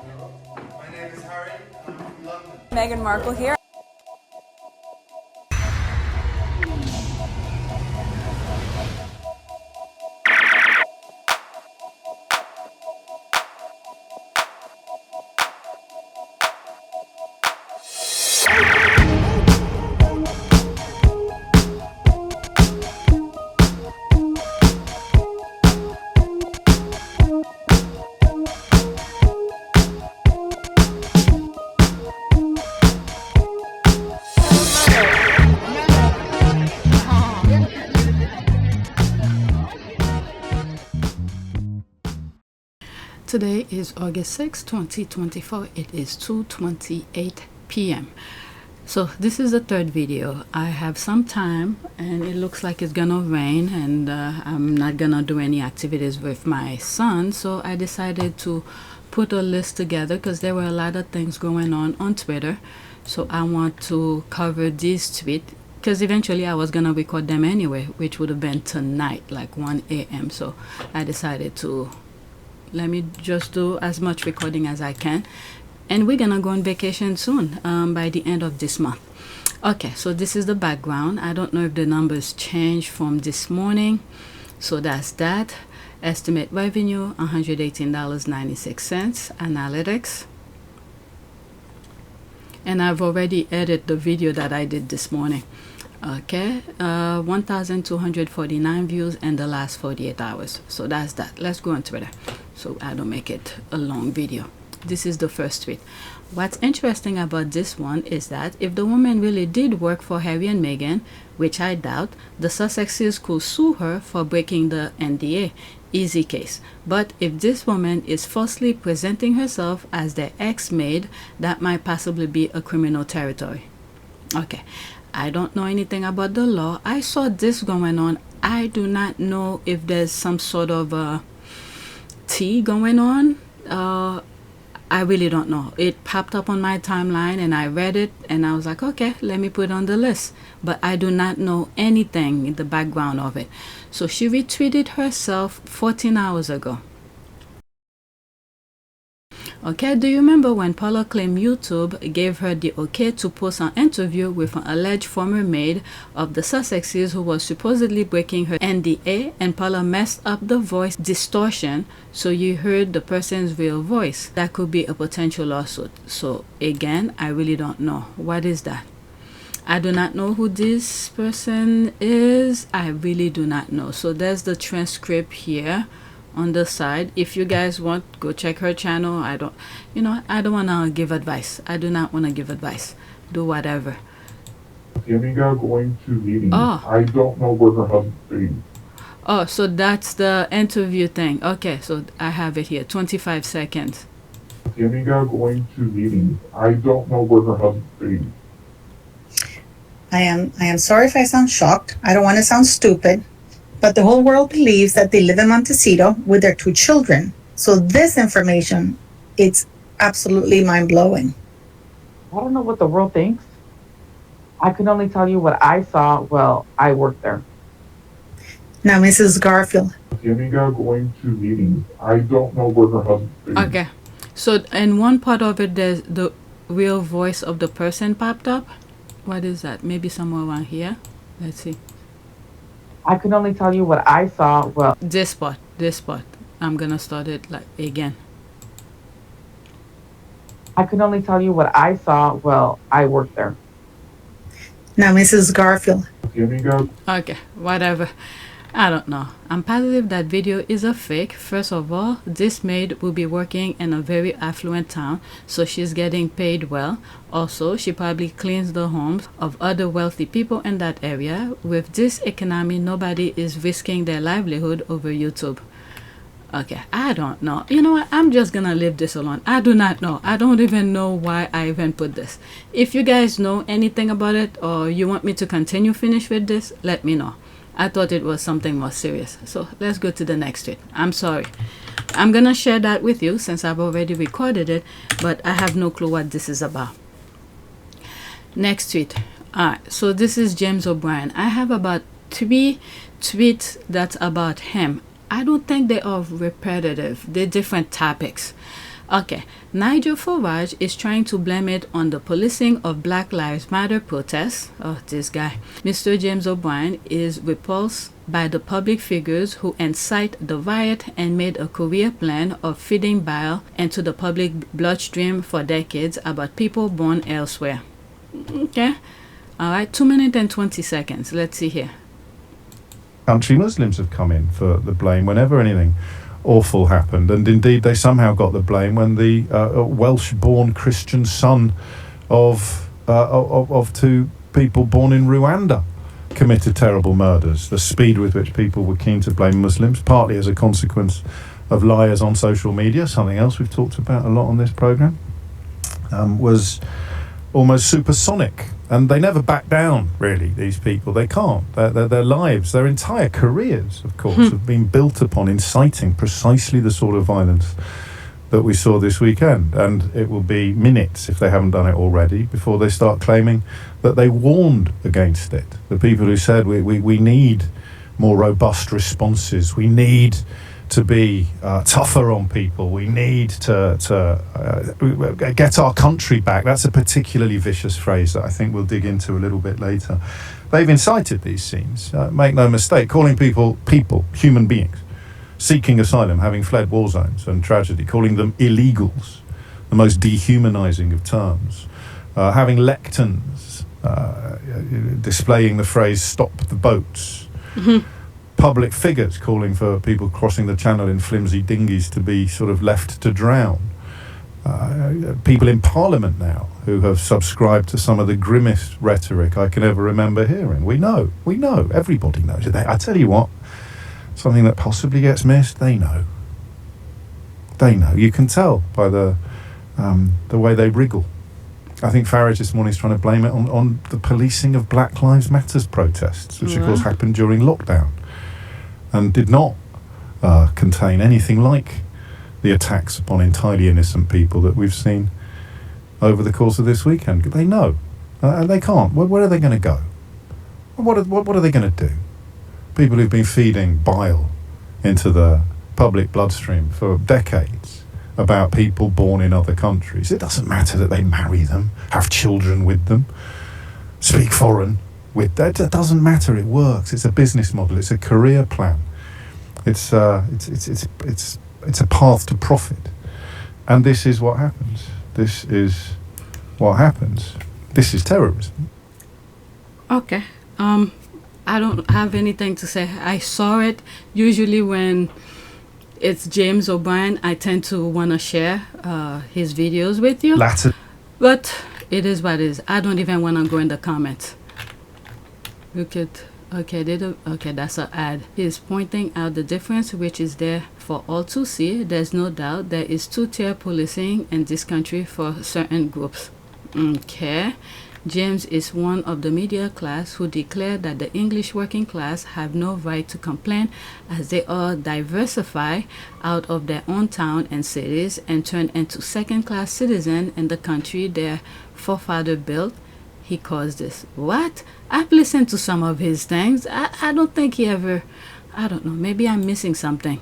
My name is Harry, and I'm from London. Meghan Markle here. Today is August 6, 2024. It is 2:28 p.m. So this is the third video. I have some time and it looks like it's gonna rain, and I'm not gonna do any activities with my son, so I decided to put a list together because there were a lot of things going on Twitter. So I want to cover these tweets because eventually I was gonna record them anyway, which would have been tonight, like 1 a.m. So I decided to let me just do as much recording as I can, and we're gonna go on vacation soon, by the end of this month. Okay, so this is the background. I don't know if the numbers changed from this morning, so that's that. Estimate revenue $118.96. Analytics, and I've already edited the video that I did this morning. Okay, 1,249 views in the last 48 hours. So that's that. Let's go on Twitter so I don't make it a long video. This is the first tweet. What's interesting about this one is that if the woman really did work for Harry and Meghan, which I doubt, the Sussexes could sue her for breaking the NDA. Easy case. But if this woman is falsely presenting herself as their ex-maid, that might possibly be a criminal territory. Okay, I don't know anything about the law. I saw this going on. I do not know if there's some sort of tea going on. I really don't know. It popped up on my timeline and I read it and I was like, okay, let me put it on the list. But I do not know anything in the background of it. So she retweeted herself 14 hours ago. Okay, do you remember when Paula claimed YouTube gave her the okay to post an interview with an alleged former maid of the Sussexes who was supposedly breaking her NDA, and Paula messed up the voice distortion so you heard the person's real voice? That could be a potential lawsuit. So again, I really don't know. What is that? I do not know who this person is. I really do not know. So there's the transcript here on the side. If you guys want, go check her channel. I don't want to give advice. I do not want to give advice. Do whatever. Amiga going to meeting. Oh. I don't know where her husband is. Oh, so that's the interview thing. Okay, so I have it here. 25 seconds. Amiga going to meeting. I don't know where her husband is. I am sorry if I sound shocked. I don't want to sound stupid. But the whole world believes that they live in Montecito with their 2 children. So this information, it's absolutely mind-blowing. I don't know what the world thinks. I can only tell you what I saw while I worked there. Now, Mrs. Garfield. Amiga going to meeting. I don't know where her husband is. Okay, so in one part of it, there's the real voice of the person popped up. What is that? Maybe somewhere around here. Let's see. I can only tell you what I saw. Well, This part. I'm gonna start it like again. I can only tell you what I saw while I worked there. Now, Mrs. Garfield. Amiga. Okay, whatever. I don't know. I'm positive that video is a fake. First of all, this maid will be working in a very affluent town, so she's getting paid well. Also, she probably cleans the homes of other wealthy people in that area. With this economy, nobody is risking their livelihood over YouTube. Okay, I don't know. You know what? I'm just gonna leave this alone. I do not know. I don't even know why I even put this. If you guys know anything about it, or you want me to finish with this, let me know. I thought it was something more serious. So let's go to the next tweet. I'm sorry. I'm gonna share that with you since I've already recorded it, but I have no clue what this is about. Next tweet. Alright, so this is James O'Brien. I have about 3 tweets that's about him. I don't think they are repetitive. They're different topics. Okay, Nigel Farage is trying to blame it on the policing of Black Lives Matter protests. Oh, this guy. Mr. James O'Brien is repulsed by the public figures who incite the riot and made a career plan of feeding bile into the public bloodstream for decades about people born elsewhere. Okay, all right, 2 minutes and 20 seconds. Let's see here. Country Muslims have come in for the blame whenever anything awful happened, and indeed they somehow got the blame when the Welsh-born Christian son of two people born in Rwanda committed terrible murders. The speed with which people were keen to blame Muslims, partly as a consequence of liars on social media, something else we've talked about a lot on this programme, was almost supersonic. And they never back down, really, these people. They can't. Their lives, their entire careers, of course, have been built upon inciting precisely the sort of violence that we saw this weekend. And it will be minutes, if they haven't done it already, before they start claiming that they warned against it. The people who said we need more robust responses, we need to be tougher on people, we need to get our country back. That's a particularly vicious phrase that I think we'll dig into a little bit later. They've incited these scenes, make no mistake, calling people, human beings, seeking asylum, having fled war zones and tragedy, calling them illegals, the most dehumanizing of terms, having lecterns, displaying the phrase "stop the boats." Public figures calling for people crossing the channel in flimsy dinghies to be sort of left to drown. People in Parliament now who have subscribed to some of the grimmest rhetoric I can ever remember hearing. We know, everybody knows it. I tell you what, something that possibly gets missed, they know. You can tell by the way they wriggle. I think Farage this morning is trying to blame it on the policing of Black Lives Matters protests, which of course happened during lockdown and did not contain anything like the attacks upon entirely innocent people that we've seen over the course of this weekend. They know, and they can't. Where are they going to go? What are they going to do? People who've been feeding bile into the public bloodstream for decades about people born in other countries. It doesn't matter that they marry them, have children with them, speak foreign with that. It doesn't matter. It works. It's a business model. It's a career plan. It's a path to profit. And this is what happens. This is what happens. This is terrorism. Okay. I don't have anything to say. I saw it. Usually when it's James O'Brien, I tend to want to share his videos with you. But it is what it is. I don't even want to go in the comments. Look at, okay, that's an ad. He's pointing out the difference which is there for all to see. There's no doubt there is two-tier policing in this country for certain groups. Okay. James is one of the media class who declared that the English working class have no right to complain as they all diversify out of their own town and cities and turn into second-class citizens in the country their forefather built. He calls this. What? I've listened to some of his things. I don't think he ever... I don't know. Maybe I'm missing something.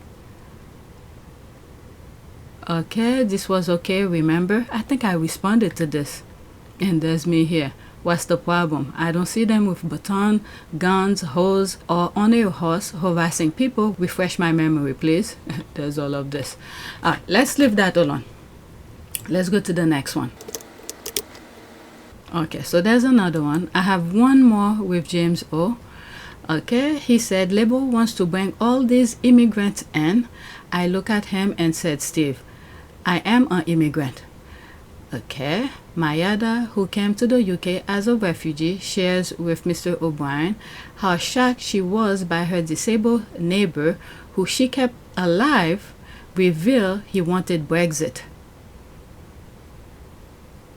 Okay, this was okay, remember? I think I responded to this. And there's me here. What's the problem? I don't see them with baton, guns, hose, or on a horse harassing people. Refresh my memory, please. There's all of this. All right, let's leave that alone. Let's go to the next one. Okay, so there's another one. I have one more with James O. Okay, he said, Labour wants to bring all these immigrants in. I look at him and said, Steve, I am an immigrant. Okay, Mayada, who came to the UK as a refugee, shares with Mr. O'Brien how shocked she was by her disabled neighbor who she kept alive reveal he wanted Brexit.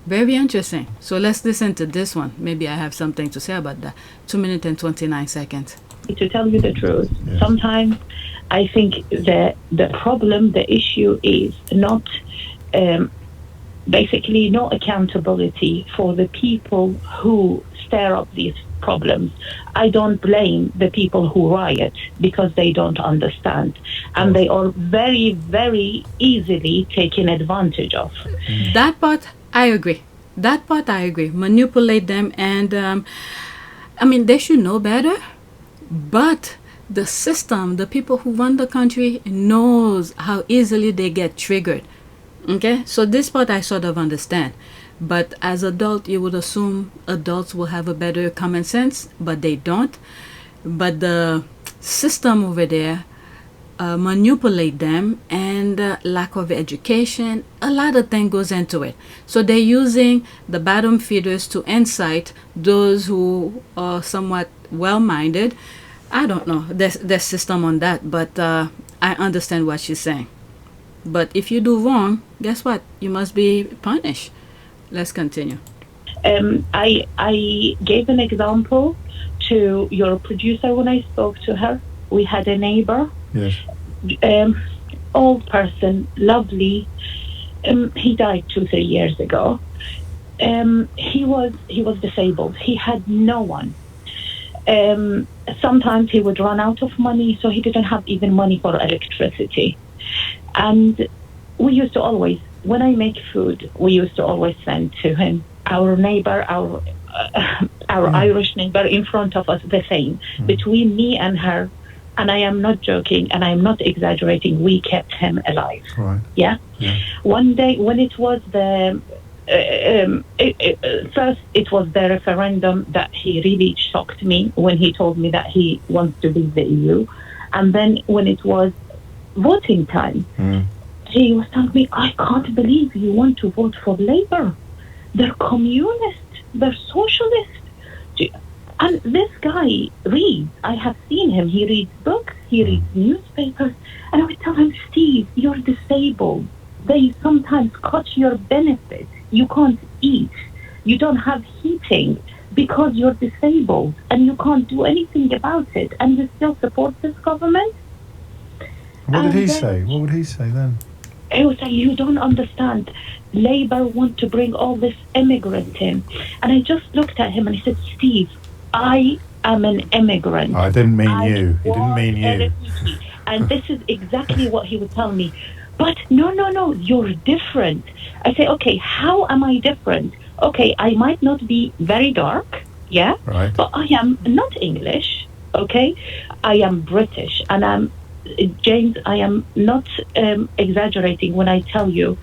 Very interesting. So let's listen to this one. Maybe I have something to say about that. 2 minutes and 29 seconds. To tell you the truth, sometimes I think that the problem, the issue is not basically no accountability for the people who stir up these problems. I don't blame the people who riot because they don't understand, and they are very, very easily taken advantage of. That part I agree. That part I agree. Manipulate them, and I mean, they should know better. But the system, the people who run the country, knows how easily they get triggered. Okay, so this part I sort of understand. But as adult, you would assume adults will have a better common sense, but they don't. But the system over there manipulate them, and lack of education, a lot of things goes into it. So they're using the bottom feeders to incite those who are somewhat well-minded. I don't know there's system on that, but I understand what she's saying. But if you do wrong, guess what? You must be punished. Let's continue. I gave an example to your producer when I spoke to her. We had a neighbor. Yes. Old person, lovely. He died 2-3 years ago. He was disabled. He had no one. Sometimes he would run out of money, so he didn't have even money for electricity. And we used to always, when I make food, we used to always send to him. Our neighbor, our Irish neighbor in front of us, the same. Between me and her, and I am not joking and I am not exaggerating, we kept him alive. Right. Yeah? One day when it was the first it was the referendum that he really shocked me when he told me that he wants to leave the EU. And then when it was voting time, he was telling me, I can't believe you want to vote for Labour. They're communist, they're socialist. And this guy reads, I have seen him, he reads books, he reads newspapers, and I would tell him, Steve, you're disabled. They sometimes cut your benefits. You can't eat. You don't have heating because you're disabled and you can't do anything about it. And you still support this government? What did he say? What would he say then? He would say, you don't understand. Labour want to bring all this immigrant in. And I just looked at him and I said, Steve, I am an immigrant. I didn't mean you. He didn't mean you. And this is exactly what he would tell me. But no, you're different. I say, okay, how am I different? Okay, I might not be very dark, yeah? Right. But I am not English, okay? I am British, and I'm, James, I am not exaggerating when I tell you,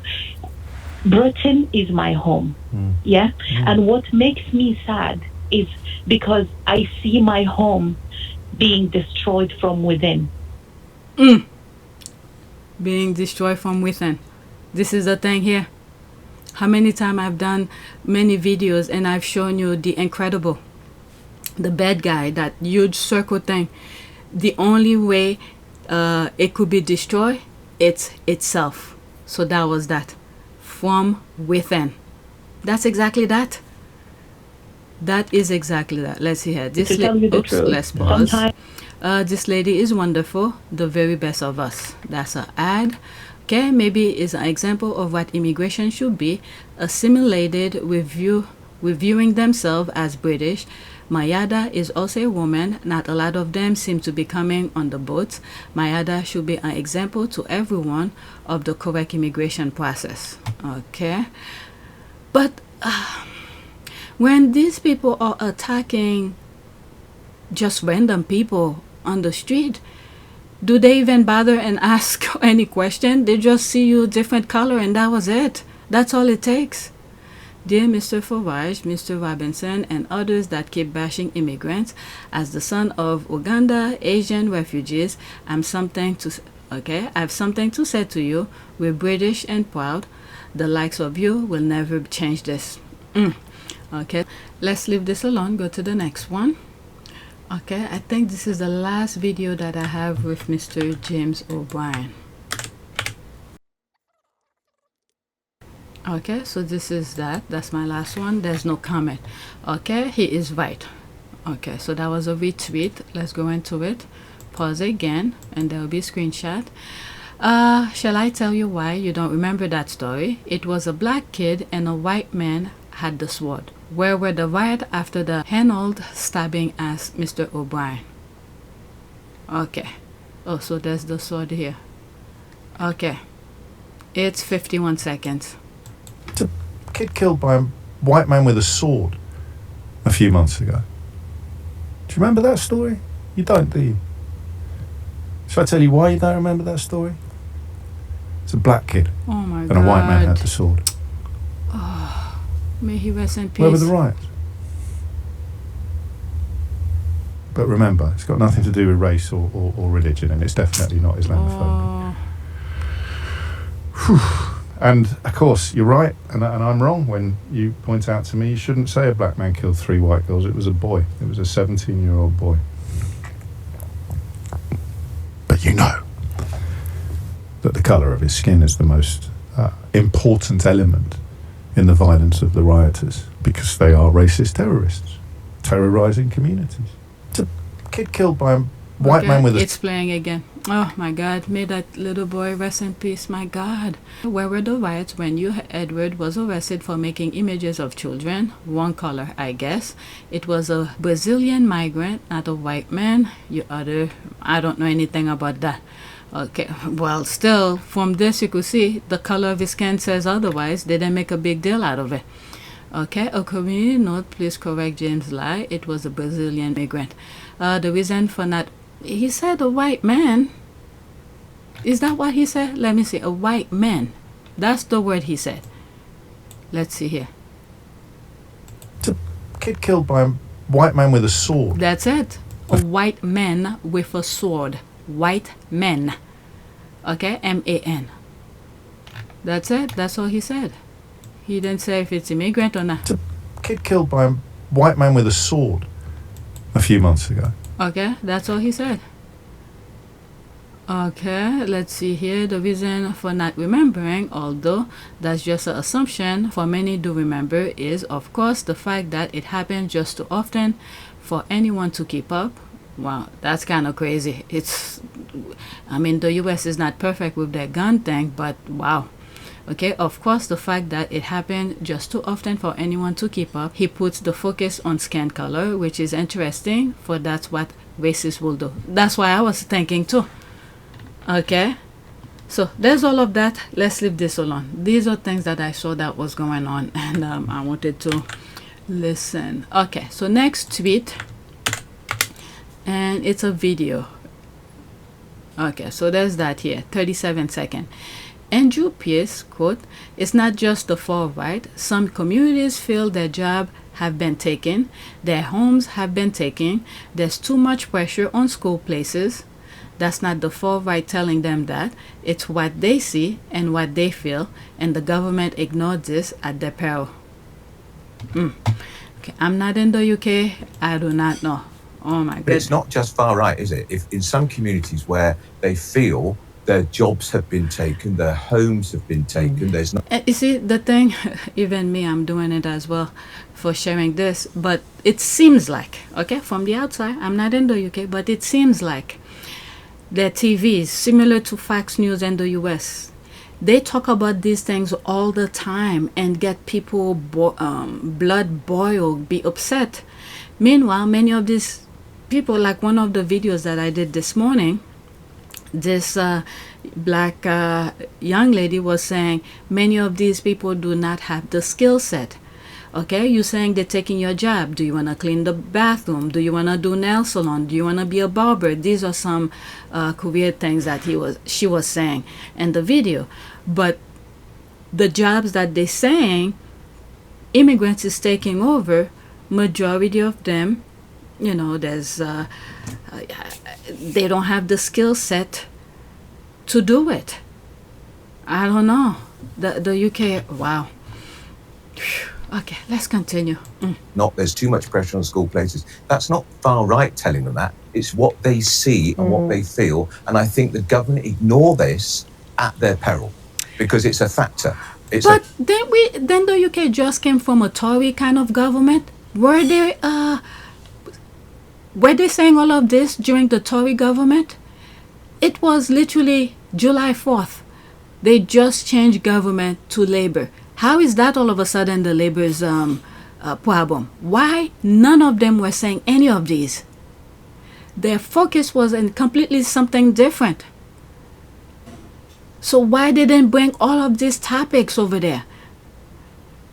Britain is my home, yeah? And what makes me sad is because I see my home being destroyed from within. Being destroyed from within. This is the thing here. How many times I've done many videos and I've shown you the incredible, the bad guy, that huge circle thing. The only way it could be destroyed, it's itself. So that was that. From within. That's exactly that. That is exactly that. Let's see here. This let's pause. This lady is wonderful, the very best of us. That's an ad. Okay, maybe is an example of what immigration should be, assimilated with viewing themselves as British. Mayada is also a woman. Not a lot of them seem to be coming on the boats. Mayada should be an example to everyone of the correct immigration process. Okay, but when these people are attacking just random people on the street, do they even bother and ask any question? They just see you different color and that was it. That's all it takes. Dear Mr. Farage, Mr. Robinson, and others that keep bashing immigrants, as the son of Uganda Asian refugees, I have something to say to you. We're British and proud. The likes of you will never change this. Okay, let's leave this alone. Go to the next one. Okay, I think this is the last video that I have with Mr. James O'Brien. Okay, so this is that's my last one. There's no comment. Okay, he is right. Okay, so that was a retweet. Let's go into it. Pause again and there will be a screenshot. Shall I tell you why you don't remember that story? It was a black kid and a white man had the sword? Where were the riot after the Henold stabbing? Asked Mr. O'Brien. Okay. Oh, so there's the sword here. Okay. It's 51 seconds. It's a kid killed by a white man with a sword a few months ago. Do you remember that story? You don't, do you? Shall I tell you why you don't remember that story? It's a black kid. Oh my God. And a white man had the sword. Oh, may he rest in peace. Where were the riots? But remember, it's got nothing to do with race or religion, and it's definitely not Islamophobia. Oh. And of course, you're right, and I'm wrong when you point out to me you shouldn't say a black man killed 3 white girls. It was a boy. It was a 17-year-old boy. But you know that the colour of his skin is the most important element in the violence of the rioters, because they are racist terrorists terrorising communities. It's a kid killed by a white man with a... It's playing again. Oh my God, may that little boy rest in peace, my God. Where were the riots when Edward was arrested for making images of children? One color, I guess. It was a Brazilian migrant, not a white man. I don't know anything about that. Okay, well, still, from this you could see the color of his skin says otherwise. They didn't make a big deal out of it. Okay, a community note, please correct James' lie. It was a Brazilian migrant. The reason for not... He said a white man. Is that what he said? Let me see. A white man. That's the word he said. Let's see here. It's a kid killed by a white man with a sword. That's it. A white man with a sword. White man. Okay? M-A-N. That's it. That's all he said. He didn't say if it's immigrant or not. It's a kid killed by a white man with a sword a few months ago. Okay, that's all he said. Okay, let's see here. The reason for not remembering, although that's just an assumption, for many do remember, is of course the fact that it happened just too often for anyone to keep up. Wow, that's kind of crazy. I mean, the US is not perfect with their gun thing, but wow. Okay, of course, the fact that it happened just too often for anyone to keep up. He puts the focus on skin color, which is interesting, for that's what racists will do. That's why I was thinking too. Okay, so there's all of that. Let's leave this alone. These are things that I saw that was going on, and I wanted to listen. Okay, so next tweet, and it's a video. Okay, so there's that here, 37 seconds. Andrew Pierce, quote, "It's not just the far right. Some communities feel their job have been taken, their homes have been taken, there's too much pressure on school places. That's not the far right telling them that. It's what they see and what they feel, and the government ignored this at their peril." Okay, I'm not in the UK. I do not know. Oh my But goodness. it's not just far right, is it? If in some communities where they feel their jobs have been taken, their homes have been taken, there's no... You see, the thing, even me, I'm doing it as well for sharing this, but it seems like, okay, from the outside, I'm not in the UK, but it seems like their TVs, similar to Fox News in the US, they talk about these things all the time and get people blood boil, be upset. Meanwhile, many of these people, like one of the videos that I did this morning, this black young lady was saying many of these people do not have the skill set. Okay, you're saying they're taking your job. Do you want to clean the bathroom? Do you want to do nail salon? Do you want to be a barber? These are some career things that she was saying in the video. But the jobs that they're saying immigrants is taking over, majority of them, you know, there's they don't have the skill set to do it. I don't know. The UK, wow. Okay, let's continue. Not there's too much pressure on school places. That's not far right telling them that. It's what they see and what they feel. And I think the government ignore this at their peril because it's a factor. But then the UK just came from a Tory kind of government. Were they saying all of this during the Tory government? It was literally July 4th. They just changed government to Labour. How is that all of a sudden the labor's problem? Why none of them were saying any of these? Their focus was in completely something different. So why didn't bring all of these topics over there?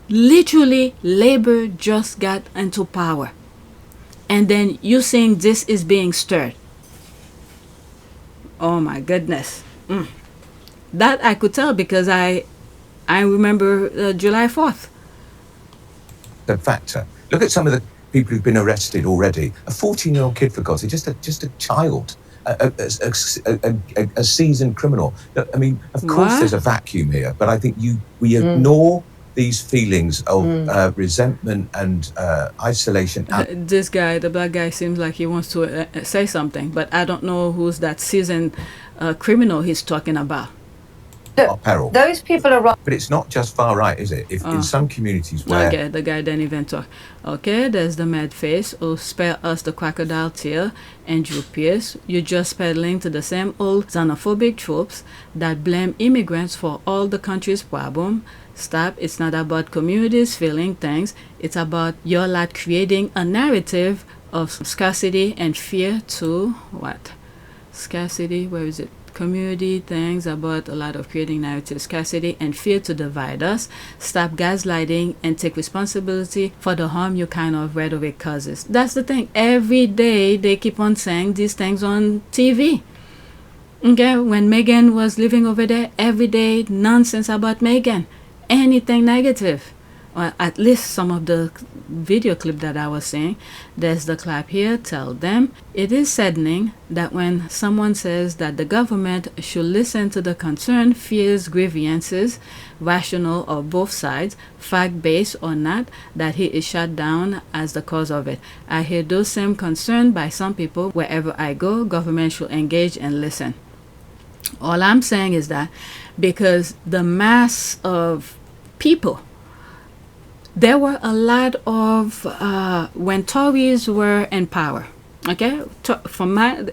Literally, labor just got into power. And then you saying this is being stirred. Oh my goodness. That I could tell because I remember July 4th. The factor. Look at some of the people who've been arrested already. A 14-year-old kid, for God's sake, just a child, a seasoned criminal. Look, I mean, of course, What? there's a vacuum here, but I think we ignore these feelings of resentment and isolation. This guy, the black guy, seems like he wants to say something, but I don't know who's that seasoned criminal he's talking about. Our peril. Those people are right. But it's not just far right, is it? If in some communities where Okay, the guy didn't even talk. Okay, there's the mad face who spare us the crocodile tear. Andrew Pierce, you're just peddling to the same old xenophobic tropes that blame immigrants for all the country's problem. Stop. It's not about communities feeling things. It's about your lot creating a narrative of scarcity and fear to what? Scarcity, where is it? Community things about a lot of creating narrative scarcity and fear to divide us. Stop gaslighting and take responsibility for the harm your kind of rhetoric causes. That's the thing. Every day they keep on saying these things on TV. Okay, when Meghan was living over there, every day nonsense about Meghan. Anything negative. Or at least some of the video clip that I was saying. There's the clap here. Tell them. It is saddening that when someone says that the government should listen to the concern, fears, grievances, rational or both sides, fact-based or not, that he is shut down as the cause of it. I hear those same concerns by some people. Wherever I go, government should engage and listen. All I'm saying is that because the mass of people, there were a lot of when Tories were in power. Okay,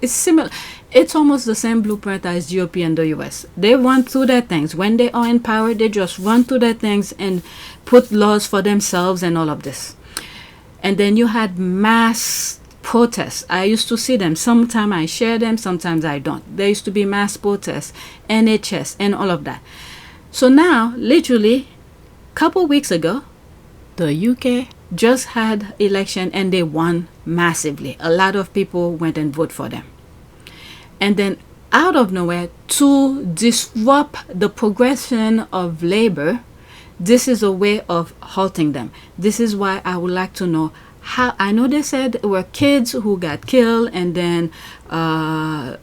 it's similar. It's almost the same blueprint as GOP and the US. They run through their things. When they are in power, they just run through their things and put laws for themselves and all of this. And then you had mass protests. I used to see them. Sometimes I share them, sometimes I don't. There used to be mass protests, NHS, and all of that. So now, literally, a couple weeks ago, the UK just had election and they won massively. A lot of people went and voted for them. And then out of nowhere, to disrupt the progression of labor, this is a way of halting them. This is why I would like to know how. I know they said there were kids who got killed and then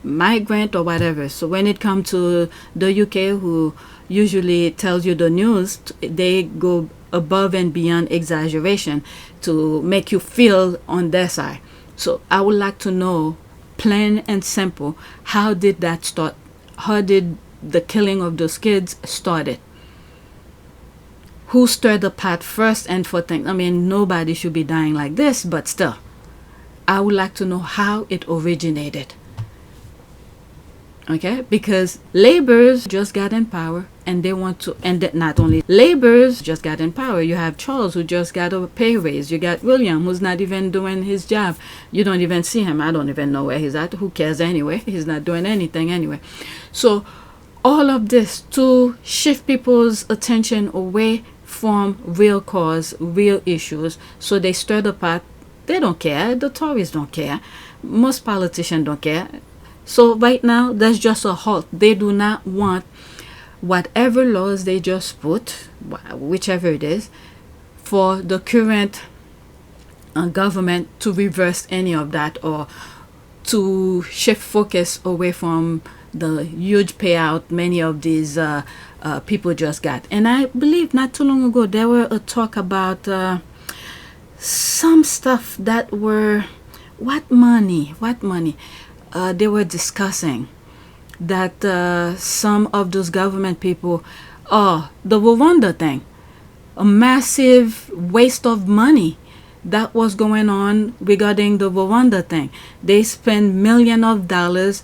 migrant or whatever. So when it comes to the UK, who usually tells you the news, they go above and beyond exaggeration to make you feel on their side. So I would like to know, plain and simple, how did that start? How did the killing of those kids started? Who stirred the pot first and for things? I mean, nobody should be dying like this, but still, I would like to know how it originated. Okay, because laborers just got in power and they want to, and that not only laborers just got in power, you have Charles who just got a pay raise, you got William who's not even doing his job, you don't even see him, I don't even know where he's at, who cares anyway, he's not doing anything anyway. So all of this to shift people's attention away from real cause, real issues, so they stir the pot. They don't care, the Tories don't care, most politicians don't care. So right now, there's just a halt. They do not want whatever laws they just put, whichever it is, for the current government to reverse any of that or to shift focus away from the huge payout many of these people just got. And I believe not too long ago, there were a talk about some stuff that were, what money? They were discussing that some of those government people, the Rwanda thing, a massive waste of money that was going on regarding the Rwanda thing. They spent millions of dollars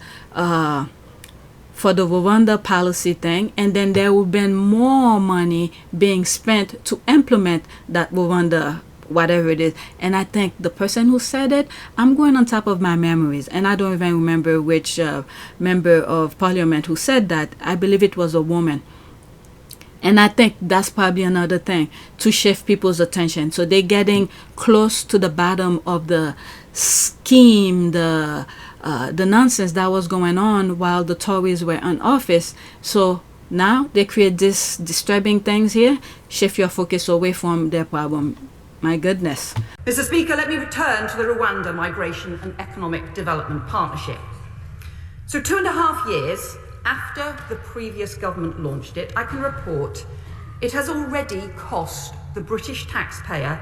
for the Rwanda policy thing, and then there will be more money being spent to implement that Rwanda whatever it is. And I think the person who said it, I'm going on top of my memories, and I don't even remember which member of parliament who said that. I believe it was a woman. And I think that's probably another thing to shift people's attention. So they're getting close to the bottom of the scheme, the nonsense that was going on while the Tories were in office. So now they create these disturbing things here, shift your focus away from their problem. My goodness. Mr. Speaker, let me return to the Rwanda Migration and Economic Development Partnership. So 2.5 years after the previous government launched it, I can report it has already cost the British taxpayer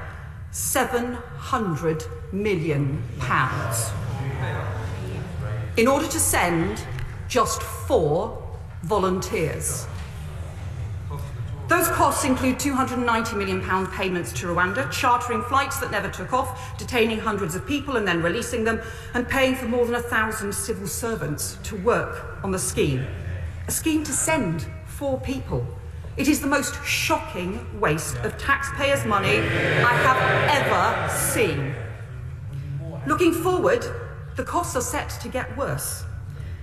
£700 million in order to send just 4 volunteers. Those costs include £290 million payments to Rwanda, chartering flights that never took off, detaining hundreds of people and then releasing them, and paying for more than 1,000 civil servants to work on the scheme. A scheme to send 4 people. It is the most shocking waste of taxpayers' money I have ever seen. Looking forward, the costs are set to get worse.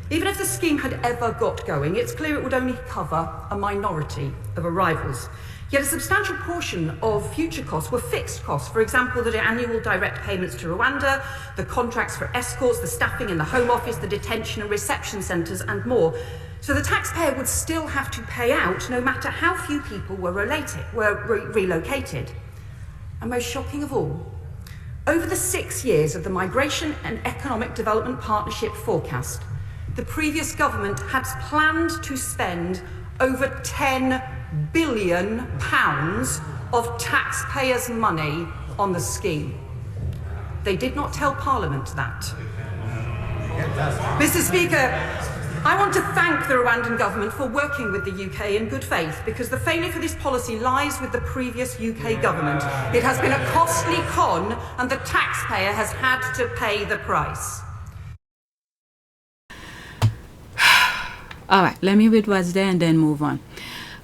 Even if the scheme had ever got going, it's clear it would only cover a minority of arrivals. Yet a substantial portion of future costs were fixed costs. For example, the annual direct payments to Rwanda, the contracts for escorts, the staffing in the Home Office, the detention and reception centres, and more. So the taxpayer would still have to pay out no matter how few people were relocated. And most shocking of all, over the 6 years of the Migration and Economic Development Partnership forecast, the previous government had planned to spend over £10 billion of taxpayers' money on the scheme. They did not tell Parliament that. Mr. Speaker, I want to thank the Rwandan government for working with the UK in good faith, because the failure for this policy lies with the previous UK government. It has been a costly con, and the taxpayer has had to pay the price. All right, let me read what's there and then move on.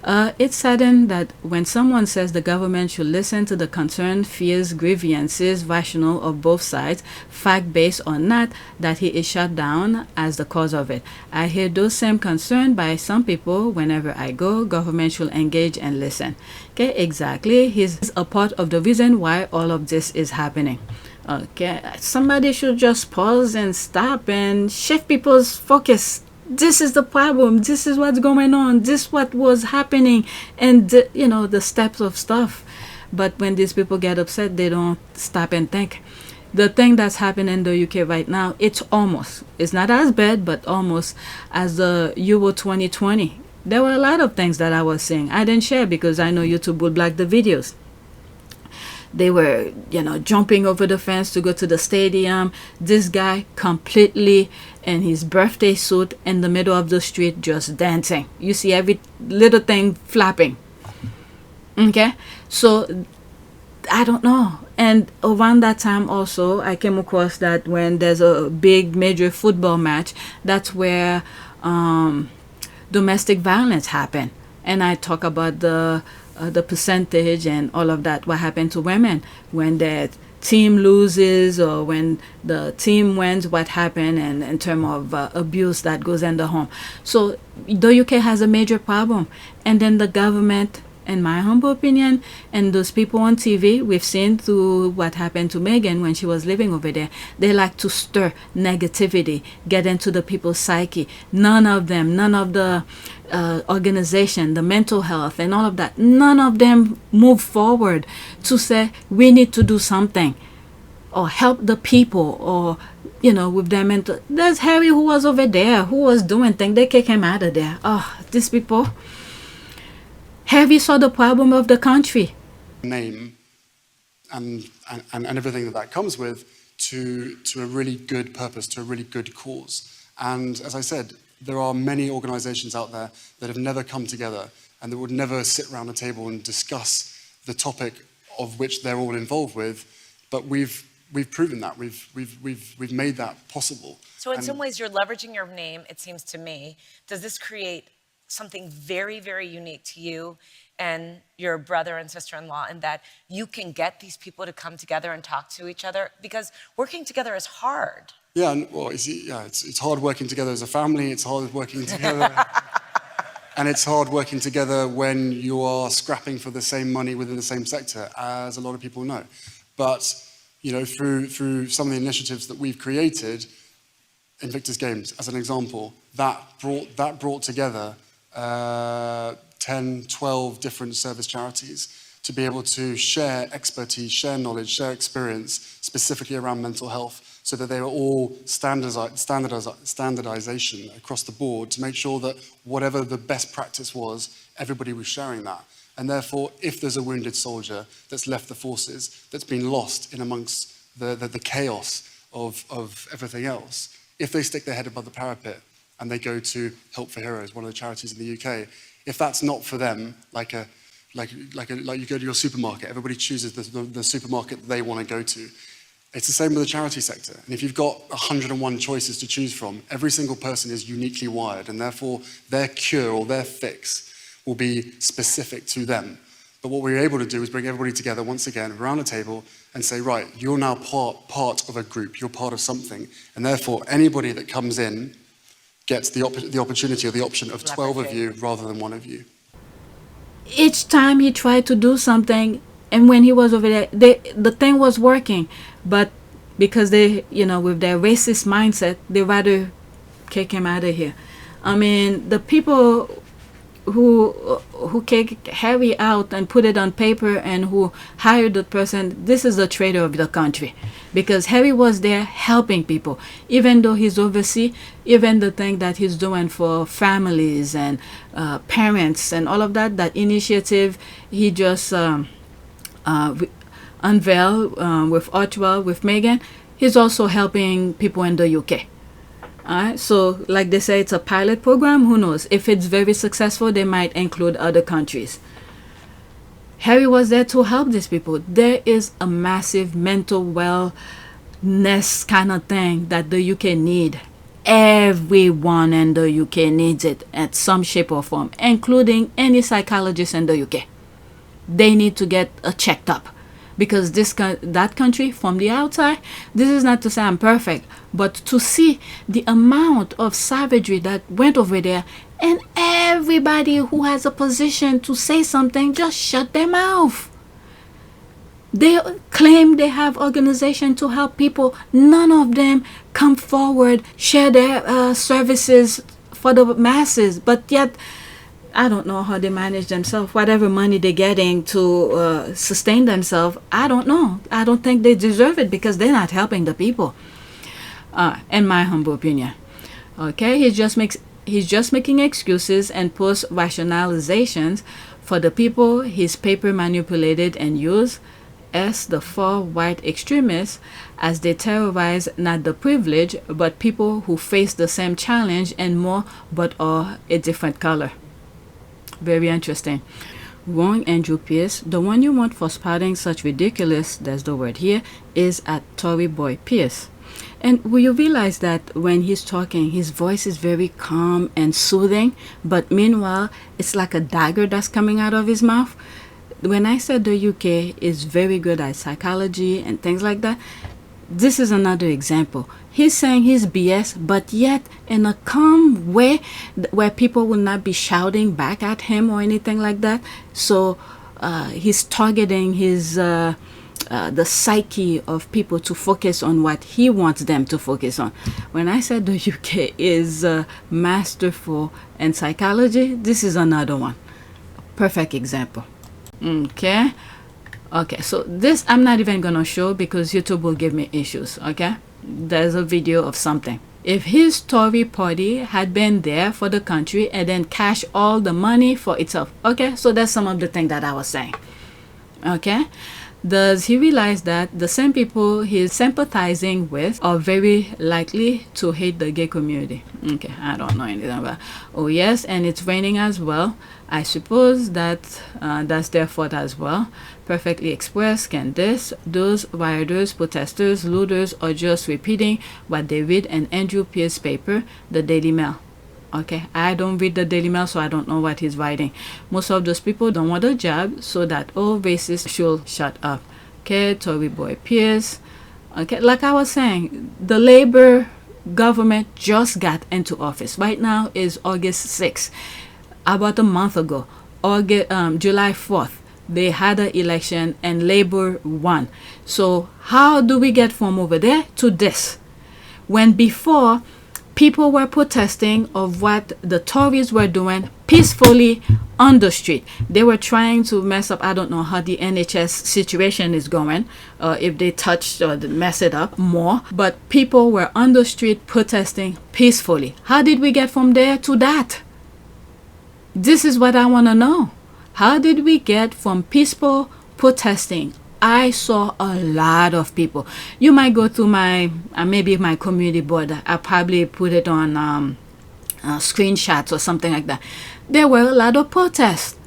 It's saddened that when someone says the government should listen to the concern, fears, grievances, rational of both sides, fact-based or not, that he is shut down as the cause of it. I hear those same concerns by some people whenever I go, government should engage and listen. Okay, exactly. He's a part of the reason why all of this is happening. Okay, somebody should just pause and stop and shift people's focus. This is the problem. This is what's going on. This is what was happening. And, the steps of stuff. But when these people get upset, they don't stop and think. The thing that's happening in the UK right now, it's not as bad, but almost as the Euro 2020. There were a lot of things that I was saying. I didn't share because I know YouTube would block the videos. They were, jumping over the fence to go to the stadium. This guy completely in his birthday suit in the middle of the street just dancing. You see every little thing flapping. Okay? So, I don't know. And around that time also, I came across that when there's a big major football match, that's where domestic violence happen. And I talk about the percentage and all of that, what happened to women when the team loses or when the team wins, what happened, and in terms of abuse that goes in the home. So the UK has a major problem. And then the government, in my humble opinion, and those people on TV, we've seen through what happened to Meghan when she was living over there, they like to stir negativity, get into the people's psyche. None of the organization, the mental health and all of that, none of them move forward to say we need to do something or help the people or with their mental. There's Harry who was over there who was doing things. They kick him out of there. These people. Harry saw the problem of the country. Name and everything that comes with to a really good purpose, to a really good cause. And as I said, there are many organizations out there that have never come together and that would never sit around a table and discuss the topic of which they're all involved with. But we've we've proven that. We've made that possible. So in some ways, you're leveraging your name, it seems to me. Does this create something very, very unique to you and your brother and sister-in-law, in that you can get these people to come together and talk to each other? Because working together is hard. Yeah, well, it's hard working together as a family. It's hard working together. And it's hard working together when you are scrapping for the same money within the same sector, as a lot of people know. But, you know, through some of the initiatives that we've created, Invictus Games, as an example, that brought together 10, 12 different service charities to be able to share expertise, share knowledge, share experience, specifically around mental health, so that they were all standardization across the board to make sure that whatever the best practice was, everybody was sharing that. And therefore, if there's a wounded soldier that's left the forces, that's been lost in amongst the chaos of everything else, if they stick their head above the parapet and they go to Help for Heroes, one of the charities in the UK, if that's not for them, like you go to your supermarket, everybody chooses the supermarket that they want to go to. It's the same with the charity sector. And if you've got 101 choices to choose from, every single person is uniquely wired, and therefore their cure or their fix will be specific to them. But what we're able to do is bring everybody together once again around a table and say, right, you're now part of a group, you're part of something, and therefore anybody that comes in gets the opportunity or the option of 12 of you rather than one of you. Each time he tried to do something, and when he was over there, the thing was working, but because they, you know, with their racist mindset, they rather kick him out of here. I mean, the people who kicked Harry out and put it on paper and who hired the person, this is the traitor of the country, because Harry was there helping people, even though he's overseas, even the thing that he's doing for families and parents and all of that initiative he just unveiled with Archwell, with Meghan, he's also helping people in the UK. Alright, so like they say, it's a pilot program. Who knows? If it's very successful, they might include other countries. Harry was there to help these people. There is a massive mental wellness kind of thing that the UK need. Everyone in the UK needs it at some shape or form, including any psychologist in the UK. They need to get checked up. Because that country, from the outside, this is not to say I'm perfect, but to see the amount of savagery that went over there, and everybody who has a position to say something just shut their mouth. They claim they have organization to help people. None of them come forward, share their services for the masses, but yet I don't know how they manage themselves. Whatever money they're getting to sustain themselves, I don't know. I don't think they deserve it because they're not helping the people, in my humble opinion. Okay, he's just making excuses and post rationalizations for the people his paper manipulated and used as the far white extremists, as they terrorize not the privileged but people who face the same challenge and more but are a different color. Very interesting. Wrong Andrew Pierce, the one you want for spouting such ridiculous, that's the word here, is at Tory Boy Pierce. And will you realize that when he's talking, his voice is very calm and soothing, but meanwhile, it's like a dagger that's coming out of his mouth? When I said the UK is very good at psychology and things like that, this is another example. He's saying his BS, but yet in a calm way where people will not be shouting back at him or anything like that. So he's targeting his the psyche of people to focus on what he wants them to focus on. When I said the UK is masterful in psychology, this is another one. Perfect example. Okay, so this I'm not even gonna show because YouTube will give me issues. Okay, there's a video of something. If his Tory party had been there for the country and then cash all the money for itself. Okay, so that's some of the thing that I was saying. Okay, Does he realize that the same people he's sympathizing with are very likely to hate the gay community? Okay, I don't know anything about. Oh yes, and it's raining as well. I suppose that that's their fault as well. Perfectly expressed. Can this? Those rioters, protesters, looters are just repeating what they read in Andrew Pierce's paper, the Daily Mail. Okay, I don't read the Daily Mail, so I don't know what he's writing. Most of those people don't want a job, so that all racists should shut up. Okay, Tory boy Pierce. Okay, like I was saying, the Labour government just got into office. Right now is August 6th. About a month ago, July 4th, they had an election and Labour won. So how do we get from over there to this? When before, people were protesting of what the Tories were doing peacefully on the street. They were trying to mess up, I don't know how the NHS situation is going, if they touched or mess it up more. But people were on the street protesting peacefully. How did we get from there to that? This is what I want to know. How did we get from peaceful protesting? I saw a lot of people. You might go through my, maybe my community board. I probably put it on screenshots or something like that. There were a lot of protests.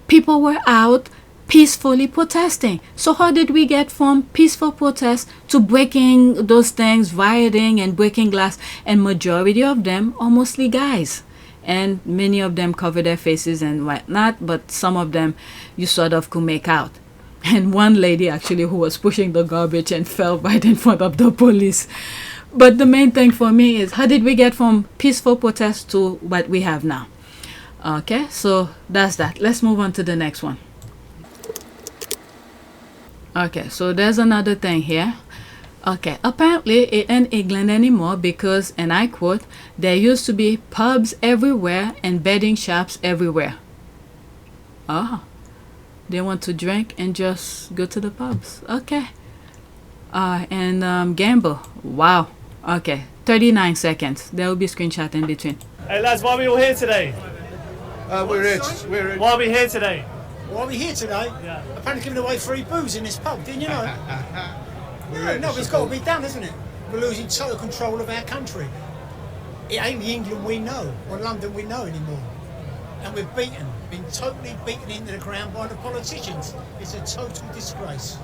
People were out peacefully protesting. So how did we get from peaceful protests to breaking those things, rioting and breaking glass? And majority of them are mostly guys. And many of them cover their faces and whatnot, but some of them you sort of could make out. And one lady actually who was pushing the garbage and fell right in front of the police. But the main thing for me is, how did we get from peaceful protest to what we have now? Okay, so that's that. Let's move on to the next one. Okay, so there's another thing here. Okay, apparently it ain't England anymore because, and I quote, there used to be pubs everywhere and betting shops everywhere. Oh. They want to drink and just go to the pubs. Okay. And gamble. Wow. Okay. 39 seconds. There will be a screenshot in between. Hey lads, why are we all here today? We're rich. Why are we here today? Why are we here today? Yeah. Apparently giving away free booze in this pub, didn't you know? No, it's got to be done, isn't it? We're losing total control of our country. It ain't the England we know, or London we know anymore. And we're been totally beaten into the ground by the politicians. It's a total disgrace.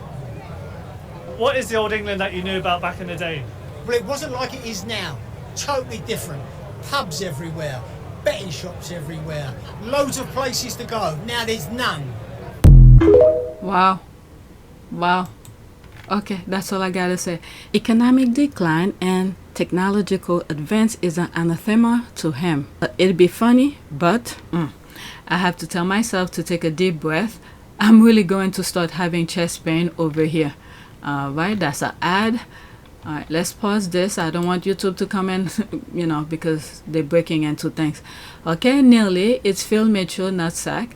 What is the old England that you knew about back in the day? Well, it wasn't like it is now. Totally different. Pubs everywhere, betting shops everywhere, loads of places to go. Now there's none. Wow. Wow. Okay, that's all I gotta say. Economic decline and technological advance is an anathema to him. It'd be funny, but I have to tell myself to take a deep breath. I'm really going to start having chest pain over here. Right, that's an ad. All right, let's pause this. I don't want YouTube to come in, because they're breaking into things. Okay, nearly, it's Phil Mitchell, not Sack.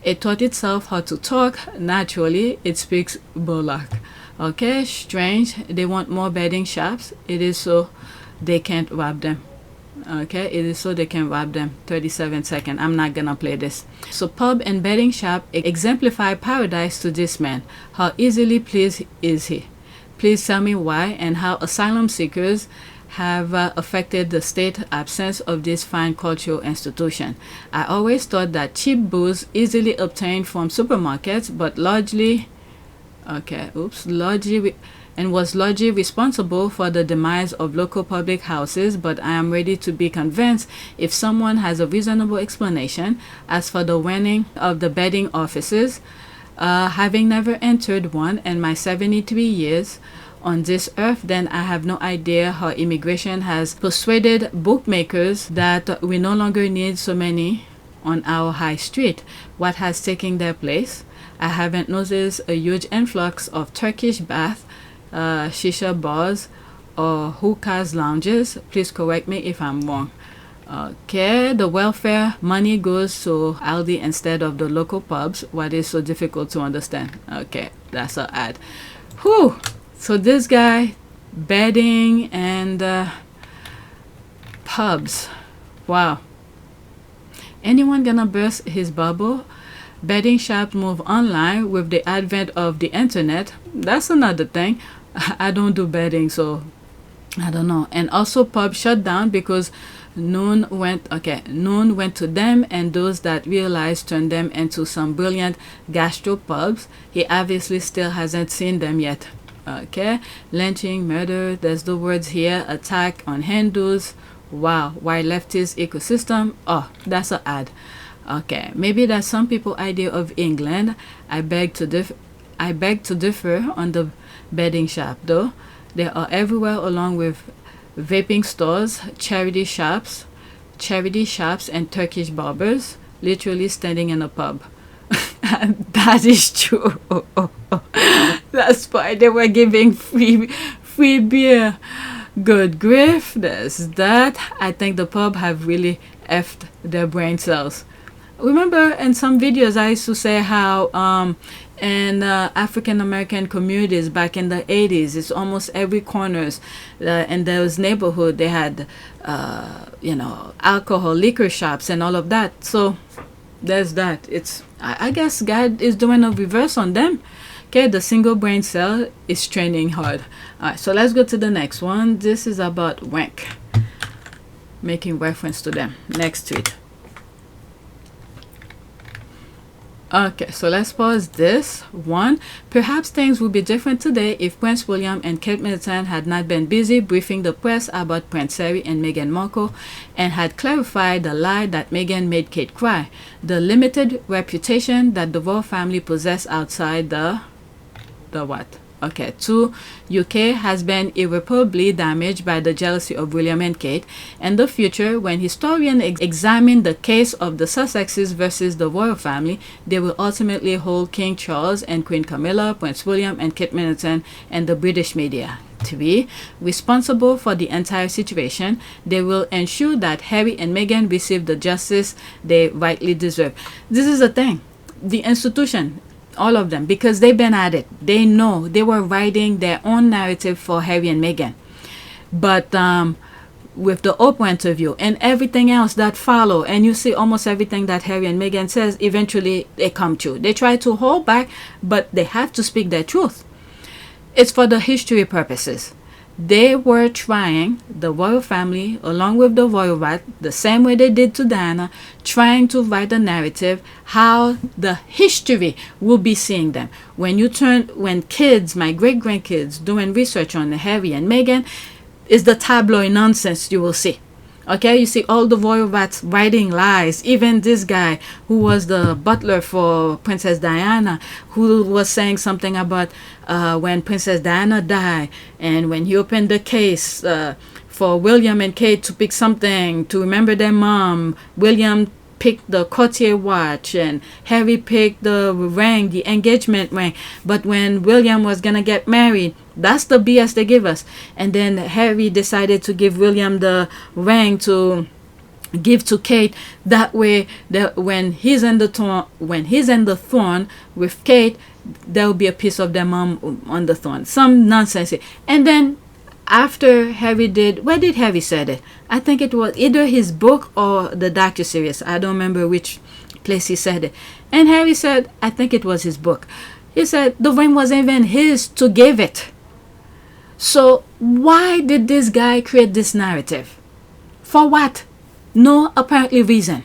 It taught itself how to talk. Naturally, it speaks Bullock. Okay, strange. They want more betting shops. It is so they can't rob them. Okay, it is so they can rob them. 37 seconds. I'm not gonna play this. So pub and betting shop exemplify paradise to this man. How easily pleased is he? Please tell me why and how asylum seekers have affected the state absence of this fine cultural institution. I always thought that cheap booze easily obtained from supermarkets, but largely was largely responsible for the demise of local public houses, but I am ready to be convinced if someone has a reasonable explanation. As for the winning of the betting offices, having never entered one in my 73 years on this earth, then I have no idea how immigration has persuaded bookmakers that we no longer need so many on our high street. What has taken their place? I haven't noticed a huge influx of Turkish bath, shisha bars, or hookahs lounges. Please correct me if I'm wrong. Okay, the welfare money goes to Aldi instead of the local pubs. What is so difficult to understand? Okay, that's an ad. Whew. So this guy, betting and pubs. Wow. Anyone gonna burst his bubble? Betting shops move online with the advent of the internet. That's another thing. I don't do betting, so I don't know. And also pubs shut down because noon went to them, and those that realized turned them into some brilliant gastropubs. He obviously still hasn't seen them yet. Okay, lynching, murder, there's the words here, attack on Hindus. Wow, why leftist ecosystem? Oh, that's an ad. Okay, maybe that's some people idea of England. I beg to differ on the betting shop though. They are everywhere along with vaping stores, charity shops, and Turkish barbers, literally standing in a pub. That is true. That's why they were giving free beer. Good grief, there's that. I think the pub have really effed their brain cells. Remember in some videos I used to say how in African American communities back in the 80s, it's almost every corners in those neighborhood they had alcohol, liquor shops and all of that. So there's that. It's I guess God is doing a reverse on them. Okay, the single brain cell is training hard. All right, so let's go to the next one. This is about WanK, making reference to them. Next tweet. Okay, so let's pause this one. Perhaps things would be different today if Prince William and Kate Middleton had not been busy briefing the press about Prince Harry and Meghan Markle and had clarified the lie that Meghan made Kate cry, the limited reputation that the royal family possess outside the what? Okay, 2. UK has been irreparably damaged by the jealousy of William and Kate. In the future, when historians examine the case of the Sussexes versus the royal family, they will ultimately hold King Charles and Queen Camilla, Prince William and Kate Middleton, and the British media to be responsible for the entire situation. They will ensure that Harry and Meghan receive the justice they rightly deserve. This is the thing. The institution, all of them, because they've been at it. They know they were writing their own narrative for Harry and Meghan. But with the Oprah interview and everything else that follow, and you see almost everything that Harry and Meghan says, eventually they come true. They try to hold back, but they have to speak their truth. It's for the history purposes. They were trying, the royal family, along with the royal rat, the same way they did to Diana, trying to write a narrative how the history will be seeing them. When kids, my great-grandkids, doing research on Harry and Meghan, is the tabloid nonsense you will see. Okay, you see all the royal rats writing lies. Even this guy who was the butler for Princess Diana, who was saying something about when Princess Diana died, and when he opened the case for William and Kate to pick something to remember their mom, William picked the Cartier watch and Harry picked the ring, the engagement ring. But when William was gonna get married, that's the BS they give us. And then Harry decided to give William the ring to give to Kate. That way, when he's in the thorn with Kate, there will be a piece of their mom on the thorn. Some nonsense. And then after Harry did, where did Harry said it? I think it was either his book or the docuseries. I don't remember which place he said it. And Harry said, I think it was his book. He said the ring wasn't even his to give it. So why did this guy create this narrative? For what? No apparently reason.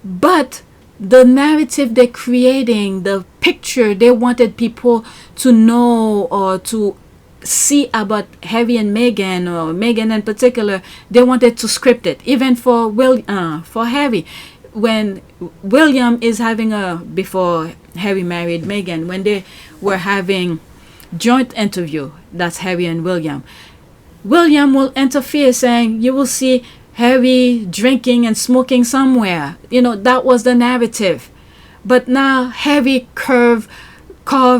But the narrative they're creating, the picture they wanted people to know or to see about Harry and Meghan, or Meghan in particular, they wanted to script it. Even for Harry, when William is having before Harry married Meghan, when they were having joint interview, that's Harry and William will interfere saying, you will see Harry drinking and smoking somewhere. That was the narrative. But now Harry carve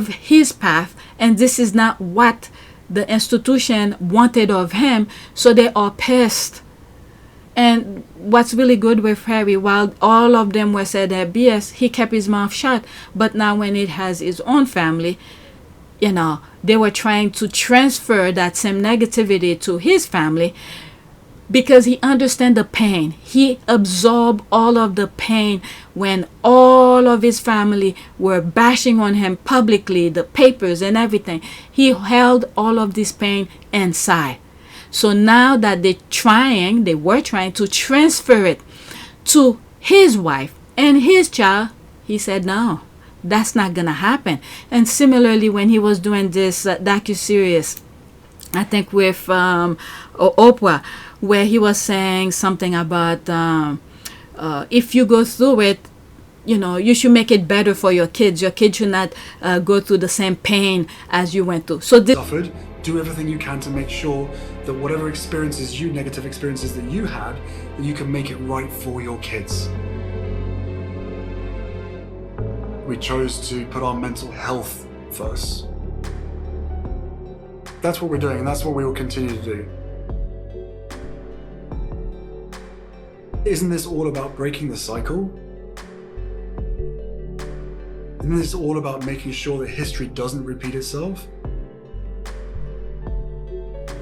his path, and this is not what the institution wanted of him, so they are pissed. And what's really good with Harry, while all of them were said that BS, he kept his mouth shut. But now when it has his own family, they were trying to transfer that same negativity to his family. because he understands the pain. He absorbed all of the pain when all of his family were bashing on him publicly, the papers and everything. He held all of this pain inside. So now that they were trying to transfer it to his wife and his child, he said, no, that's not gonna happen. And similarly, when he was doing this docu-series, I think with Oprah, where he was saying something about if you go through it, you know, you should make it better for your kids. Your kids should not go through the same pain as you went through. So this suffered, do everything you can to make sure that whatever negative experiences that you had, that you can make it right for your kids. We chose to put our mental health first. That's what we're doing, and that's what we will continue to do. Isn't this all about breaking the cycle? Isn't this all about making sure that history doesn't repeat itself?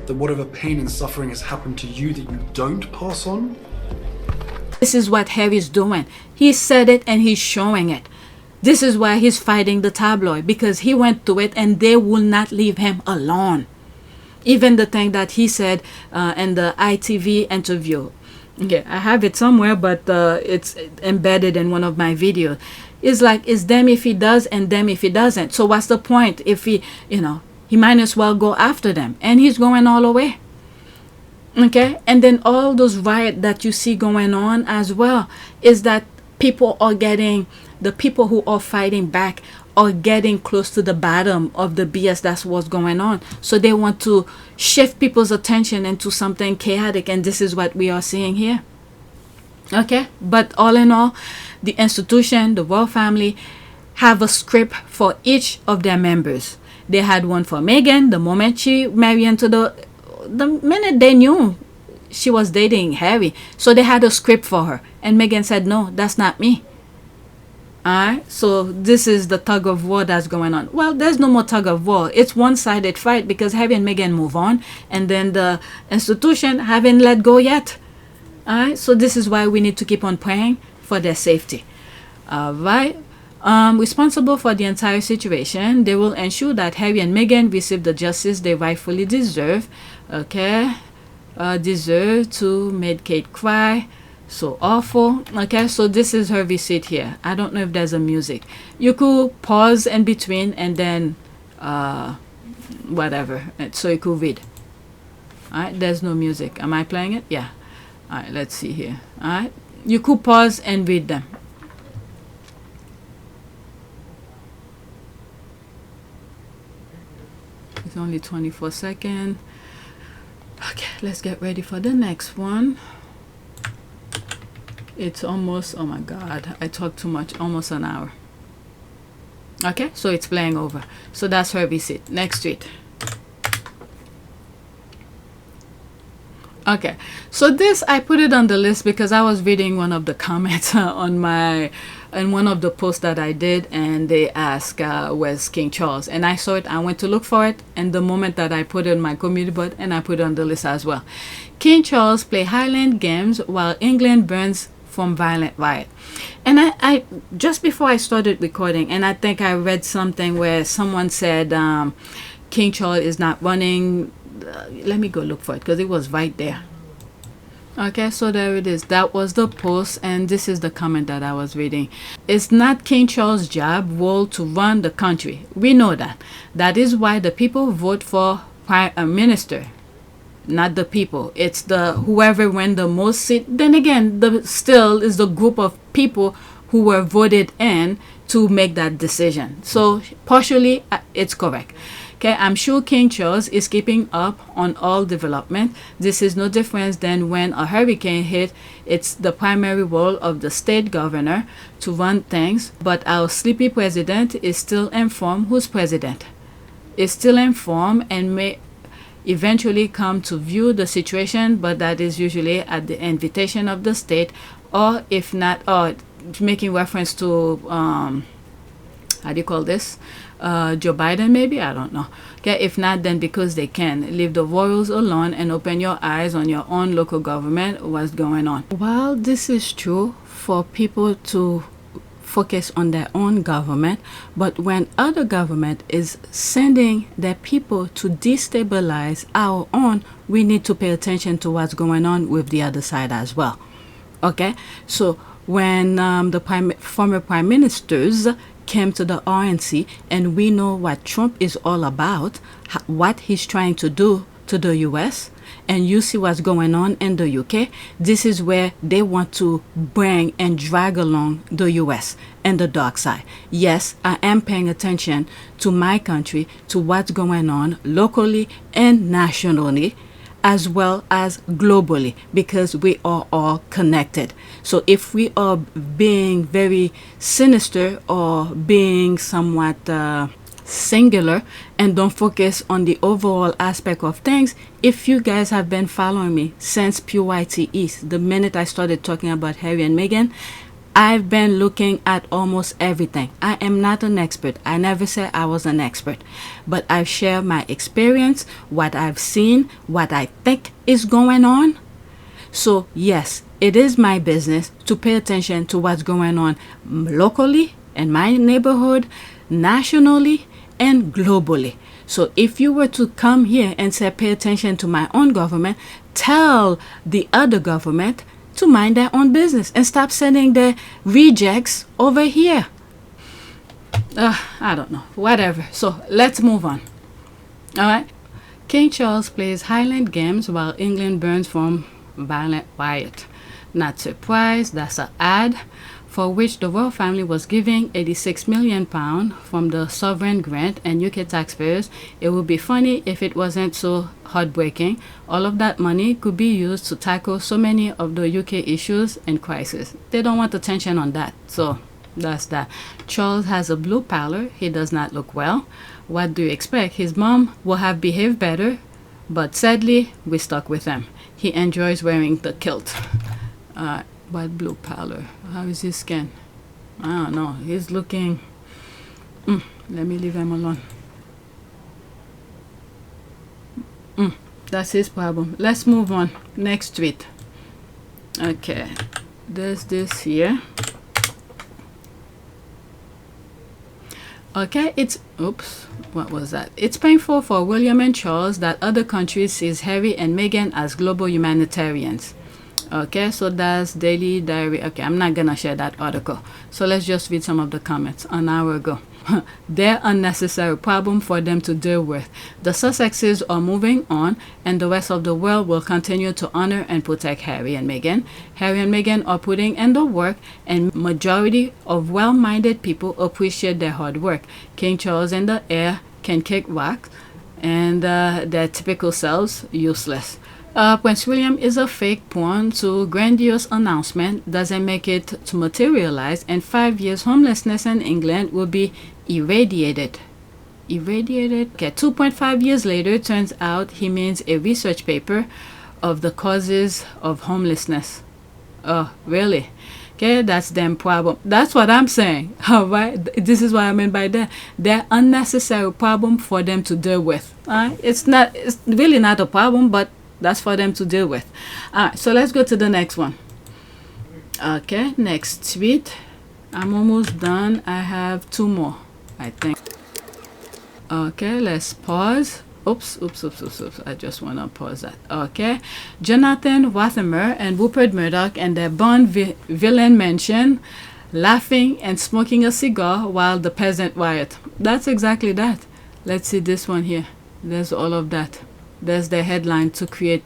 That whatever pain and suffering has happened to you, that you don't pass on? This is what Harry's doing. He said it and he's showing it. This is why he's fighting the tabloid, because he went through it and they will not leave him alone. Even the thing that he said in the ITV interview. Okay, I have it somewhere, but it's embedded in one of my videos. It's like, it's them if he does and them if he doesn't. So what's the point if he, you know, he might as well go after them. And he's going all the way. Okay, and then all those riots that you see going on as well is that people are getting, the people who are fighting back are getting close to the bottom of the BS that's what's going on. So they want to shift people's attention into something chaotic, and this is what we are seeing here. Okay, but all in all, the institution, the royal family, have a script for each of their members. They had one for Meghan the moment she married into the minute they knew she was dating Harry. So they had a script for her, and Meghan said, no, that's not me. Alright, so this is the tug of war that's going on. Well, there's no more tug of war. It's one-sided fight because Harry and Meghan move on, and then the institution haven't let go yet. Alright, so this is why we need to keep on praying for their safety. Alright, responsible for the entire situation, they will ensure that Harry and Meghan receive the justice they rightfully deserve. Okay, deserve to make Kate cry. So awful. Okay, so this is her receipt here. I don't know if there's a music. You could pause in between and then whatever, so you could read. Alright, there's no music. Am I playing it? Yeah. Alright, let's see here. Alright, you could pause and read them. It's only 24 seconds. Okay, let's get ready for the next one. It's almost, oh my god, I talked too much, almost an hour. Okay, so it's playing over. So that's her visit. Next tweet. Okay, so this, I put it on the list because I was reading one of the comments on my, in one of the posts that I did, and they asked where's King Charles, and I saw it. I went to look for it, and the moment that I put it in my community board, and I put it on the list as well. King Charles play Highland games while England burns from violent riot. And I just before I started recording, and I think I read something where someone said King Charles is not running. Let me go look for it because it was right there. Okay, so there it is. That was the post, and this is the comment that I was reading. It's not King Charles' job role to run the country. We know that. That is why the people vote for Prime Minister, not the people. It's the whoever win the most seat. Then again, the still is the group of people who were voted in to make that decision. So partially it's correct. Okay, I'm sure King Charles is keeping up on all development. This is no different than when a hurricane hit. It's the primary role of the state governor to run things, but our sleepy president is still informed who's president. Is still informed and may eventually come to view the situation, but that is usually at the invitation of the state, or if not, or making reference to how do you call this? Joe Biden, maybe? I don't know. Okay, if not, then because they can. Leave the royals alone and open your eyes on your own local government, what's going on. While this is true for people to focus on their own government, but when other government is sending their people to destabilize our own, we need to pay attention to what's going on with the other side as well. Okay, so when the former prime ministers came to the RNC, and we know what Trump is all about, what he's trying to do to the US, and you see what's going on in the UK, this is where they want to bring and drag along the US and the dark side. Yes, I am paying attention to my country, to what's going on locally and nationally, as well as globally, because we are all connected. So if we are being very sinister or being somewhat singular and don't focus on the overall aspect of things, if you guys have been following me since PYTE, the minute I started talking about Harry and Meghan, I've been looking at almost everything. I am not an expert. I never said I was an expert, but I've shared my experience, what I've seen, what I think is going on. So yes, it is my business to pay attention to what's going on locally in my neighborhood, nationally, and globally. So if you were to come here and say pay attention to my own government, tell the other government to mind their own business and stop sending their rejects over here. I don't know, whatever. So let's move on. All right. King Charles plays Highland games while England burns from violent riot. Not surprised, that's an ad for which the royal family was giving £86 million from the sovereign grant and UK taxpayers. It would be funny if it wasn't so heartbreaking. All of that money could be used to tackle so many of the UK issues and crises. They don't want attention on that, so that's that. Charles has a blue pallor. He does not look well. What do you expect? His mom will have behaved better, but sadly, we stuck with him. He enjoys wearing the kilt. But blue pallor. How is his skin? I don't know. He's looking... let me leave him alone. That's his problem. Let's move on. Next tweet. Okay. There's this here. Okay, it's... Oops. What was that? It's painful for William and Charles that other countries sees Harry and Meghan as global humanitarians. Okay, so that's Daily Diary. Okay, I'm not gonna share that article. So let's just read some of the comments an hour ago. They're unnecessary problem for them to deal with. The Sussexes are moving on, and the rest of the world will continue to honor and protect Harry and Meghan. Harry and Meghan are putting in the work, and majority of well-minded people appreciate their hard work. King Charles and the heir can kick rock, and their typical selves useless. Prince William is a fake pawn to grandiose announcement, doesn't make it to materialize, and 5 years homelessness in England will be irradiated. Irradiated? Okay, 2.5 years later, turns out he means a research paper of the causes of homelessness. Oh, really? Okay, that's them problem. That's what I'm saying. All right, this is what I mean by that. They're unnecessary problem for them to deal with. It's really not a problem, but that's for them to deal with. All right, so let's go to the next one. Okay, next tweet. I'm almost done. I have 2 more, I think. Okay, let's pause. Oops. I just want to pause that. Okay. Jonathon, Rothemere, and Rupert Murdoch and their Bond villain mansion laughing and smoking a cigar while the peasant riot. That's exactly that. Let's see this one here. There's all of that. There's the headline to create,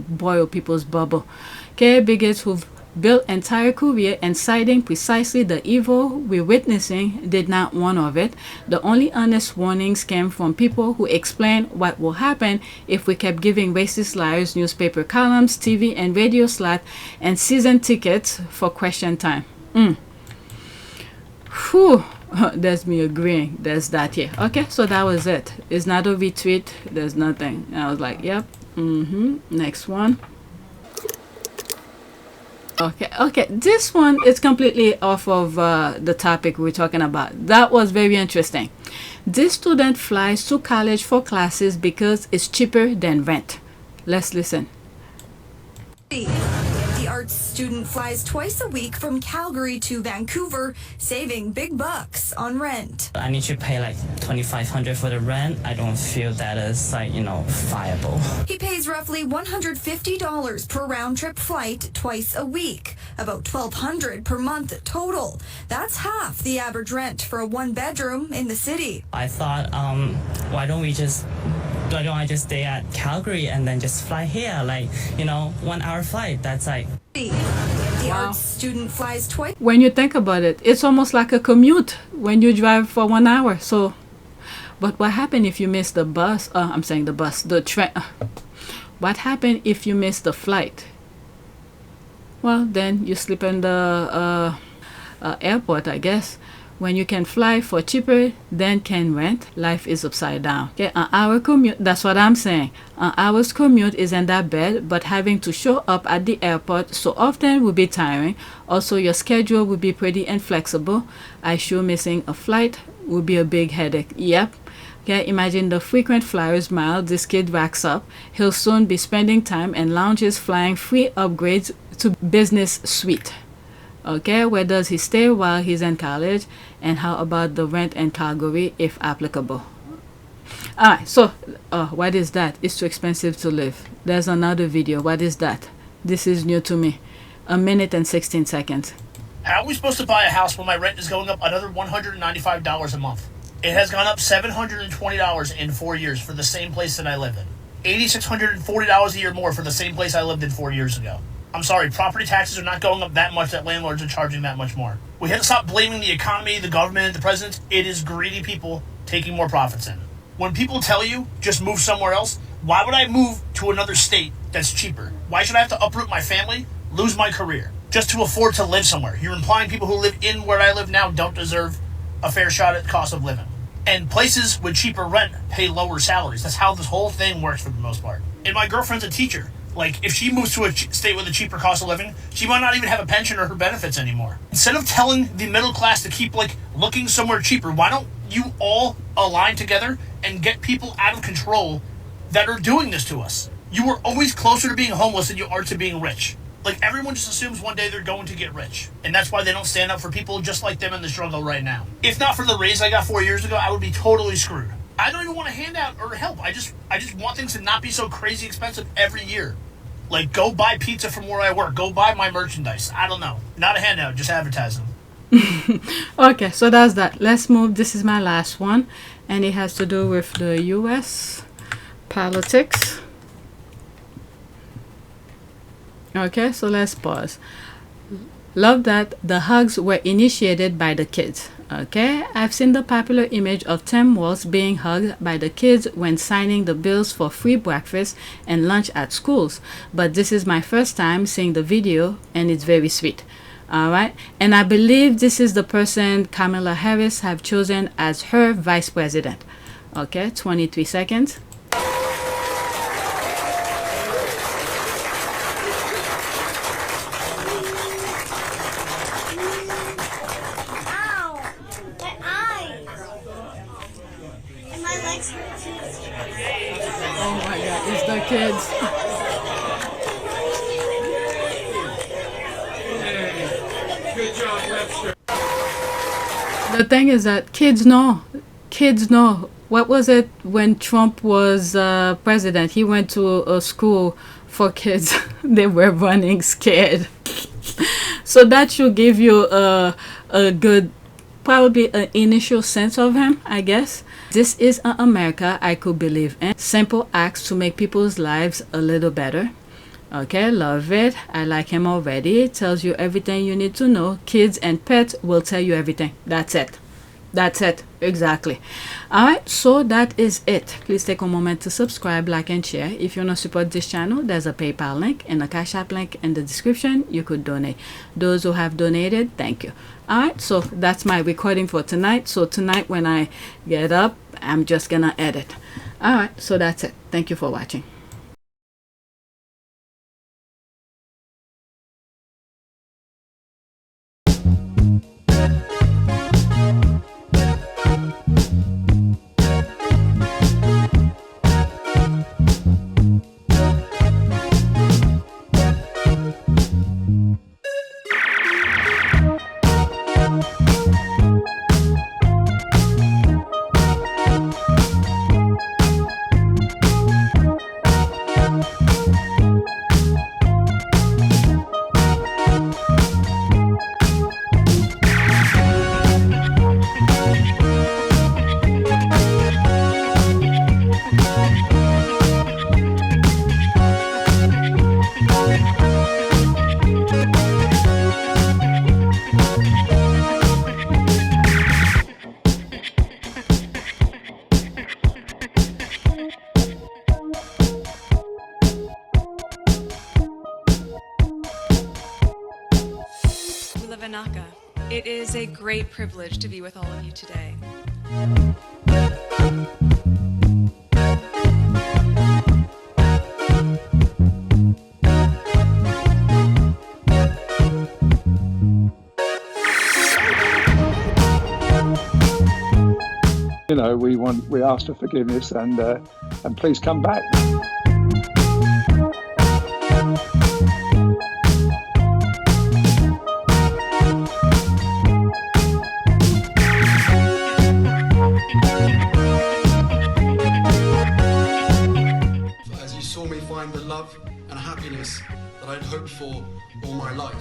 boil people's bubble. Okay, bigots who've built entire career inciting precisely the evil we're witnessing did not warn of it. The only honest warnings came from people who explain what will happen if we kept giving racist liars newspaper columns, TV and radio slot, and season tickets for question time. Whew. There's me agreeing. There's that here. Okay, so that was it. It's not a retweet. There's nothing. And I was like, yep. Next one. Okay. This one is completely off of the topic we're talking about. That was very interesting. This student flies to college for classes because it's cheaper than rent. Let's listen. The arts student flies twice a week from Calgary to Vancouver, saving big bucks on rent. I need to pay like $2,500 for the rent. I don't feel that is viable. He pays roughly $150 per round trip flight twice a week, about $1,200 per month total. That's half the average rent for a one-bedroom in the city. I thought, why don't I just stay at Calgary and then just fly here, 1 hour flight. That's The arts student flies twice. When you think about it, it's almost like a commute when you drive for 1 hour. So, but what happened if you miss the bus? I'm saying the bus, the train. What happened if you miss the flight? Well, then you sleep in the airport, I guess. When you can fly for cheaper than can rent, life is upside down. Okay, an hour commute, that's what I'm saying. An hour's commute isn't that bad, but having to show up at the airport so often will be tiring. Also, your schedule will be pretty inflexible. I sure missing a flight will be a big headache. Yep. Okay, imagine the frequent flyers mile this kid racks up. He'll soon be spending time in lounges flying free upgrades to business suite. Okay, where does he stay while he's in college? And how about the rent in Calgary if applicable? Alright, so what is that? It's too expensive to live. There's another video. What is that? This is new to me. 1 minute and 16 seconds. How are we supposed to buy a house when my rent is going up another $195 a month? It has gone up $720 in 4 years for the same place that I live in. $8,640 a year more for the same place I lived in 4 years ago. I'm sorry, property taxes are not going up that much that landlords are charging that much more. We have to stop blaming the economy, the government, the president. It is greedy people taking more profits in. When people tell you, just move somewhere else, why would I move to another state that's cheaper? Why should I have to uproot my family, lose my career, just to afford to live somewhere? You're implying people who live in where I live now don't deserve a fair shot at the cost of living. And places with cheaper rent pay lower salaries. That's how this whole thing works for the most part. And my girlfriend's a teacher. If she moves to a state with a cheaper cost of living, she might not even have a pension or her benefits anymore. Instead of telling the middle class to keep, looking somewhere cheaper, why don't you all align together and get people out of control that are doing this to us? You are always closer to being homeless than you are to being rich. Everyone just assumes one day they're going to get rich. And that's why they don't stand up for people just like them in the struggle right now. If not for the raise I got 4 years ago, I would be totally screwed. I don't even want to hand out or help. I just want things to not be so crazy expensive every year. Go buy pizza from where I work. Go buy my merchandise. I don't know. Not a handout, just advertising. Okay, so that's that. Let's move. This is my last one. And it has to do with the U.S. politics. Okay, so let's pause. Love that the hugs were initiated by the kids. Okay, I've seen the popular image of Tim Walz being hugged by the kids when signing the bills for free breakfast and lunch at schools. But this is my first time seeing the video and it's very sweet. Alright, and I believe this is the person Kamala Harris have chosen as her vice president. Okay, 23 seconds. Oh my god, it's the kids. Good job, Webster. The thing is that kids know. Kids know. What was it when Trump was president? He went to a school for kids. They were running scared. So that should give you a good, probably an initial sense of him, I guess. This is an America I could believe in. Simple acts to make people's lives a little better. Okay, love it. I like him already. It tells you everything you need to know. Kids and pets will tell you everything. That's it. That's it. Exactly. Alright, so that is it. Please take a moment to subscribe, like, and share. If you want to support this channel, there's a PayPal link and a Cash App link in the description. You could donate. Those who have donated, thank you. Alright, so that's my recording for tonight. So tonight when I get up, I'm just gonna edit. Alright, so that's it. Thank you for watching. It is a great privilege to be with all of you today. You know, we ask for forgiveness and please come back. As you saw me find the love and happiness that I'd hoped for all my life.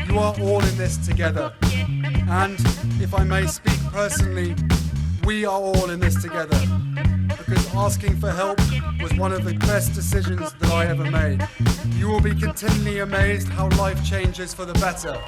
You are all in this together, and if I may speak personally, we are all in this together, because asking for help was one of the best decisions that I ever made. You will be continually amazed how life changes for the better